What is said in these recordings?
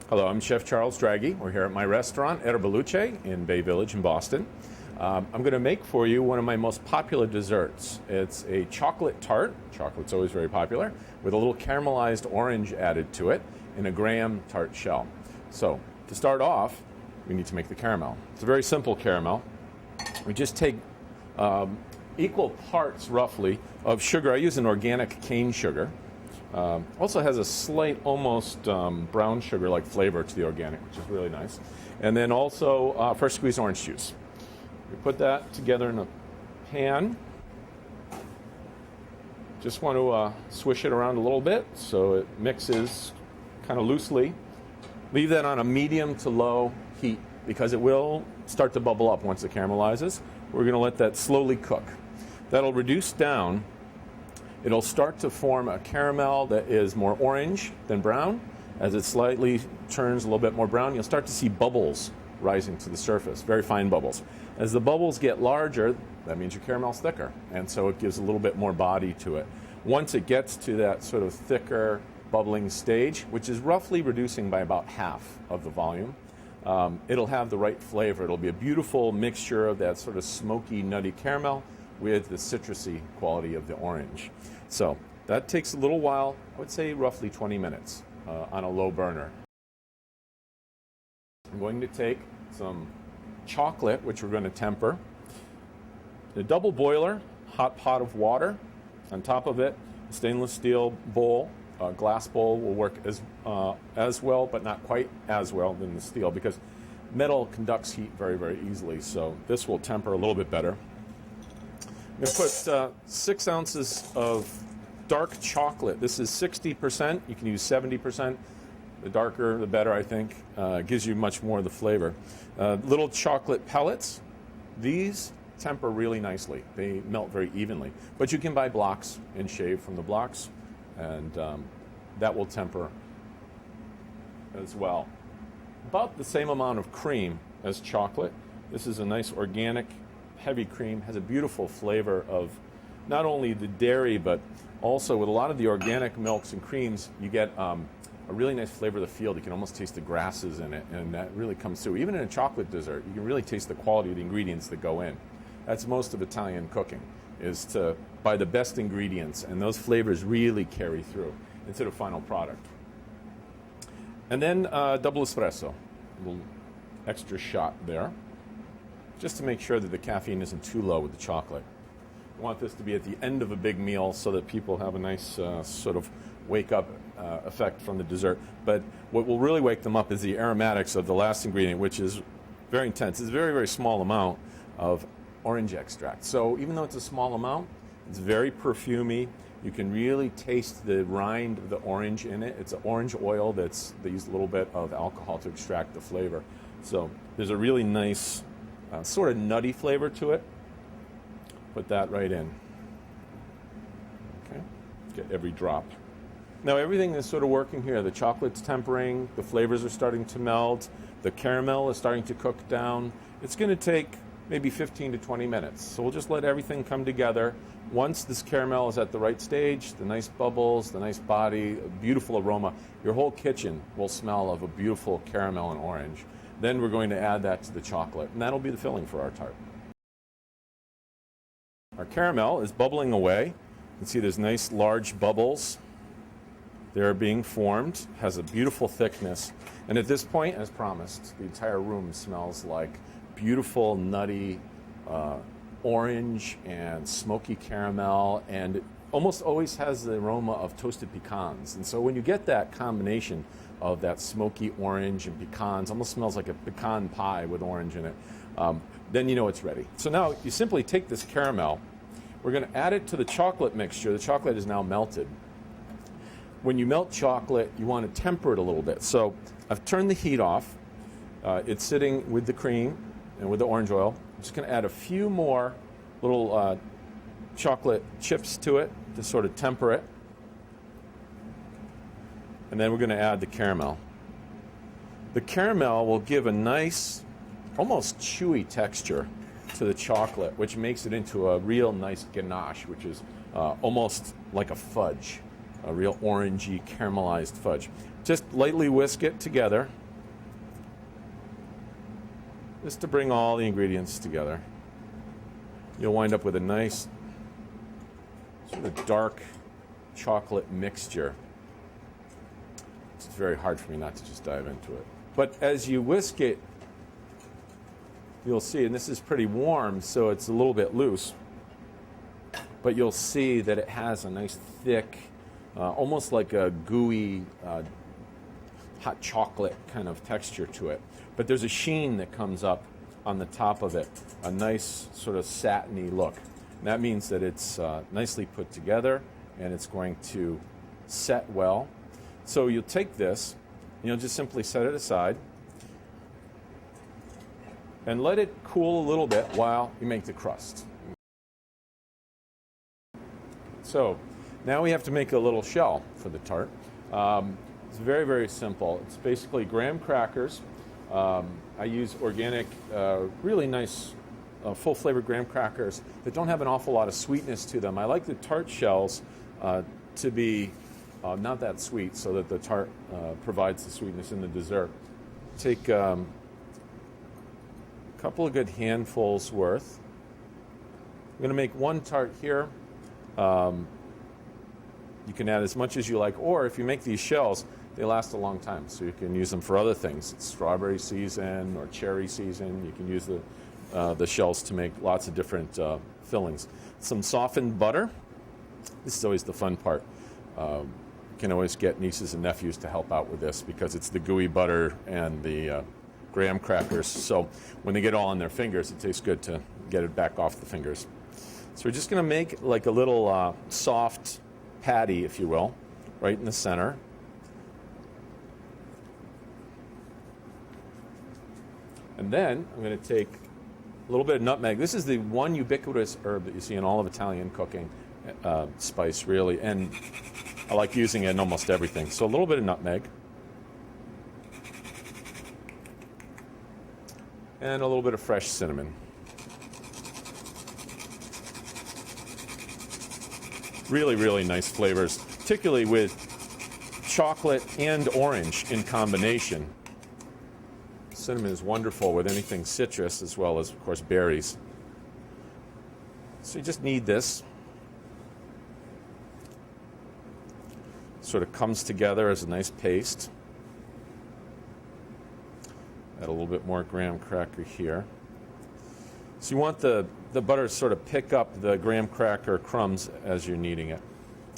Hello, I'm Chef Charles Draghi. We're here at my restaurant, Erbaluce, in Bay Village in Boston. I'm going to make for you one of my most popular desserts. It's a chocolate tart. Chocolate's always very popular, with a little caramelized orange added to it in a graham tart shell. So, to start off, we need to make the caramel. It's a very simple caramel. We just take equal parts, roughly, of sugar. I use an organic cane sugar. Also has a slight, almost brown sugar-like flavor to the organic, which is really nice. And then also fresh squeezed orange juice. We put that together in a pan. Just want to swish it around a little bit so it mixes kind of loosely. Leave that on a medium to low heat because it will start to bubble up once it caramelizes. We're going to let that slowly cook. That'll reduce down. It'll start to form a caramel that is more orange than brown. As it slightly turns a little bit more brown, you'll start to see bubbles rising to the surface, very fine bubbles. As the bubbles get larger, that means your caramel's thicker, and so it gives a little bit more body to it. Once it gets to that sort of thicker, bubbling stage, which is roughly reducing by about half of the volume, it'll have the right flavor. It'll be a beautiful mixture of that sort of smoky, nutty caramel with the citrusy quality of the orange. So that takes a little while, I would say roughly 20 minutes on a low burner. I'm going to take some chocolate, which we're going to temper. A double boiler, hot pot of water. On top of it, a stainless steel bowl. A glass bowl will work as well, but not quite as well than the steel because metal conducts heat very, very easily. So this will temper a little bit better. I'm going to put 6 ounces of dark chocolate. This is 60%. You can use 70%. The darker, the better, I think. Gives you much more of the flavor. Little chocolate pellets. These temper really nicely. They melt very evenly. But you can buy blocks and shave from the blocks, and that will temper as well. About the same amount of cream as chocolate. This is a nice organic heavy cream, has a beautiful flavor of not only the dairy, but also with a lot of the organic milks and creams, you get a really nice flavor of the field. You can almost taste the grasses in it, and that really comes through. Even in a chocolate dessert, you can really taste the quality of the ingredients that go in. That's most of Italian cooking, is to buy the best ingredients, and those flavors really carry through into the final product. And then double espresso, a little extra shot there, just to make sure that the caffeine isn't too low with the chocolate. I want this to be at the end of a big meal so that people have a nice sort of wake-up effect from the dessert. But what will really wake them up is the aromatics of the last ingredient, which is very intense. It's a very, very small amount of orange extract. So even though it's a small amount, it's very perfumey. You can really taste the rind of the orange in it. It's an orange oil they use a little bit of alcohol to extract the flavor. So there's a really nice sort of nutty flavor to it. Put that right in. Okay, get every drop. Now everything is sort of working here. The chocolate's tempering, the flavors are starting to melt, the caramel is starting to cook down. It's going to take maybe 15 to 20 minutes. So we'll just let everything come together. Once this caramel is at the right stage, the nice bubbles, the nice body, a beautiful aroma, your whole kitchen will smell of a beautiful caramel and orange. Then we're going to add that to the chocolate, and that'll be the filling for our tart. Our caramel is bubbling away. You can see there's nice large bubbles. They're being formed, has a beautiful thickness. And at this point, as promised, the entire room smells like beautiful, nutty, orange and smoky caramel, and it almost always has the aroma of toasted pecans. And so when you get that combination of that smoky orange and pecans, almost smells like a pecan pie with orange in it, then you know it's ready. So now you simply take this caramel, we're going to add it to the chocolate mixture. The chocolate is now melted. When you melt chocolate, you want to temper it a little bit. So I've turned the heat off. It's sitting with the cream and with the orange oil. I'm just going to add a few more little chocolate chips to it to sort of temper it. And then we're going to add the caramel. The caramel will give a nice, almost chewy texture to the chocolate, which makes it into a real nice ganache, which is almost like a fudge a real orangey caramelized fudge. Just lightly whisk it together, just to bring all the ingredients together. You'll wind up with a nice sort of dark chocolate mixture. It's very hard for me not to just dive into it. But as you whisk it, you'll see, and this is pretty warm, so it's a little bit loose, but you'll see that it has a nice thick, almost like a gooey hot chocolate kind of texture to it. But there's a sheen that comes up on the top of it, a nice sort of satiny look. And that means that it's nicely put together and it's going to set well. So you'll take this and you'll just simply set it aside and let it cool a little bit while you make the crust. So now we have to make a little shell for the tart. It's very, very simple. It's basically graham crackers. I use organic, really nice, full-flavored graham crackers that don't have an awful lot of sweetness to them. I like the tart shells to be not that sweet, so that the tart provides the sweetness in the dessert. Take a couple of good handfuls worth. I'm going to make one tart here. You can add as much as you like, or if you make these shells, they last a long time, so you can use them for other things. It's strawberry season or cherry season. You can use the shells to make lots of different fillings. Some softened butter. This is always the fun part. You can always get nieces and nephews to help out with this because it's the gooey butter and the graham crackers. So when they get all on their fingers, it tastes good to get it back off the fingers. So we're just going to make like a little soft patty, if you will, right in the center. And then I'm going to take a little bit of nutmeg. This is the one ubiquitous herb that you see in all of Italian cooking, spice really, and I like using it in almost everything. So a little bit of nutmeg. And a little bit of fresh cinnamon. Really, really nice flavors, particularly with chocolate and orange in combination. Cinnamon is wonderful with anything citrus as well as, of course, berries. So you just knead this. Sort of comes together as a nice paste. Add a little bit more graham cracker here. So you want the butter to sort of pick up the graham cracker crumbs as you're kneading it.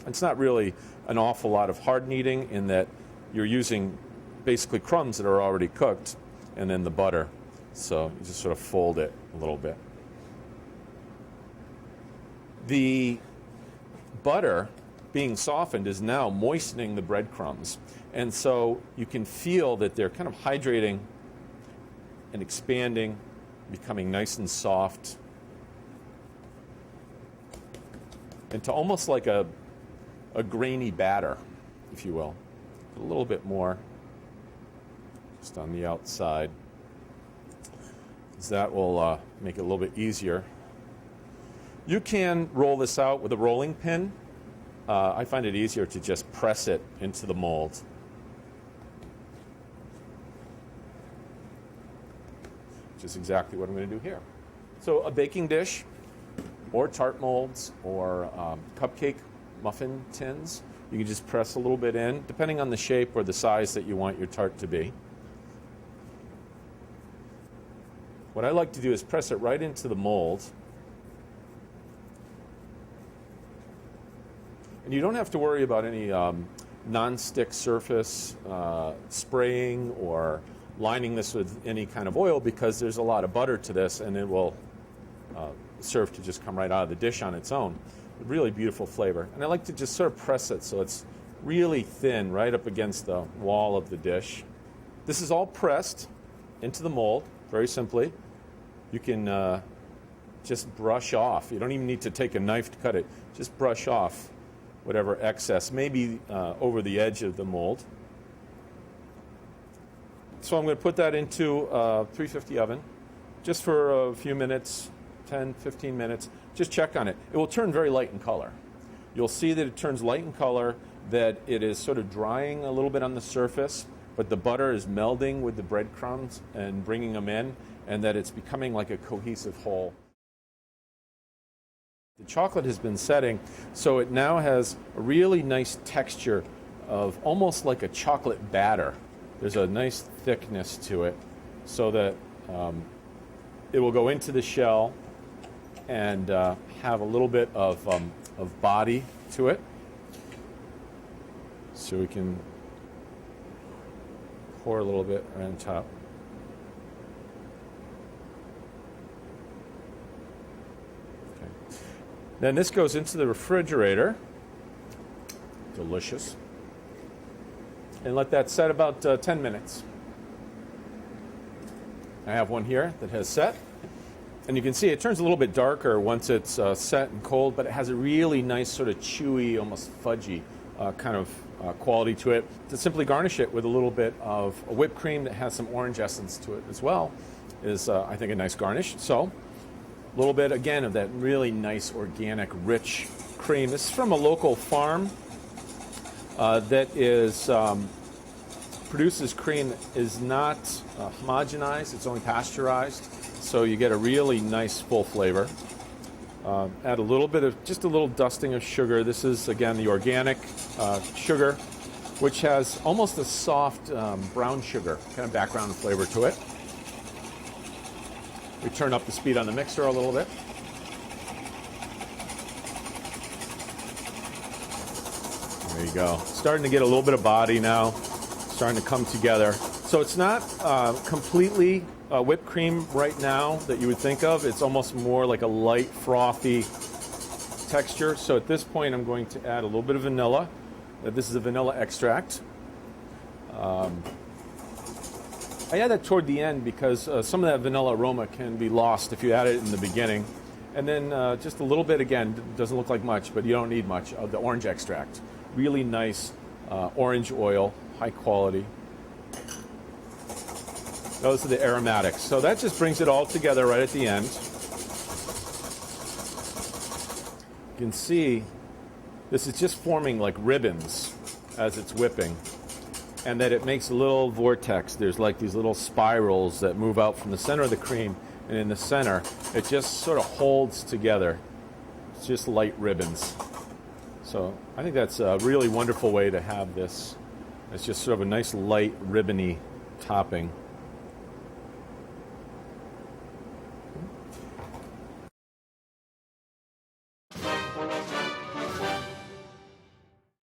It's not really an awful lot of hard kneading in that you're using basically crumbs that are already cooked and then the butter. So you just sort of fold it a little bit. The butter being softened is now moistening the breadcrumbs. And so you can feel that they're kind of hydrating and expanding, becoming nice and soft, into almost like a grainy batter, if you will. A little bit more just on the outside, because that will make it a little bit easier. You can roll this out with a rolling pin. I find it easier to just press it into the mold. Which is exactly what I'm going to do here. So a baking dish, or tart molds, or cupcake muffin tins. You can just press a little bit in, depending on the shape or the size that you want your tart to be. What I like to do is press it right into the mold. And you don't have to worry about any non-stick surface spraying or lining this with any kind of oil, because there's a lot of butter to this and it will serve to just come right out of the dish on its own. Really beautiful flavor. And I like to just sort of press it so it's really thin right up against the wall of the dish. This is all pressed into the mold, very simply. You can just brush off. You don't even need to take a knife to cut it. Just brush off whatever excess may be over the edge of the mold. So I'm going to put that into a 350 oven just for a few minutes, 10, 15 minutes. Just check on it. It will turn very light in color. You'll see that it turns light in color that it is sort of drying a little bit on the surface, but the butter is melding with the breadcrumbs and bringing them in, and that it's becoming like a cohesive whole. The chocolate has been setting, so it now has a really nice texture of almost like a chocolate batter. There's a nice thickness to it, so that it will go into the shell and have a little bit of body to it. So we can pour a little bit around top. Okay. Then this goes into the refrigerator. Delicious. And let that set about 10 minutes. I have one here that has set. And you can see it turns a little bit darker once it's set and cold, but it has a really nice sort of chewy, almost fudgy kind of quality to it. To simply garnish it with a little bit of a whipped cream that has some orange essence to it as well is, I think, a nice garnish. So a little bit, again, of that really nice, organic, rich cream. This is from a local farm that is produces cream that is not homogenized. It's only pasteurized. So you get a really nice full flavor. Add a little bit of, just a little dusting of sugar. This is, again, the organic sugar, which has almost a soft brown sugar kind of background flavor to it. We turn up the speed on the mixer a little bit. There you go. Starting to get a little bit of body now. Starting to come together. So it's not completely whipped cream right now that you would think of. It's almost more like a light, frothy texture. So at this point, I'm going to add a little bit of vanilla. This is a vanilla extract. I add that toward the end because some of that vanilla aroma can be lost if you add it in the beginning. And then just a little bit, again, doesn't look like much, but you don't need much, of the orange extract. Really nice orange oil, high quality. Those are the aromatics. So that just brings it all together right at the end. You can see this is just forming like ribbons as it's whipping. And that it makes a little vortex. There's like these little spirals that move out from the center of the cream. And in the center, it just sort of holds together. It's just light ribbons. So I think that's a really wonderful way to have this. It's just sort of a nice light ribbony topping.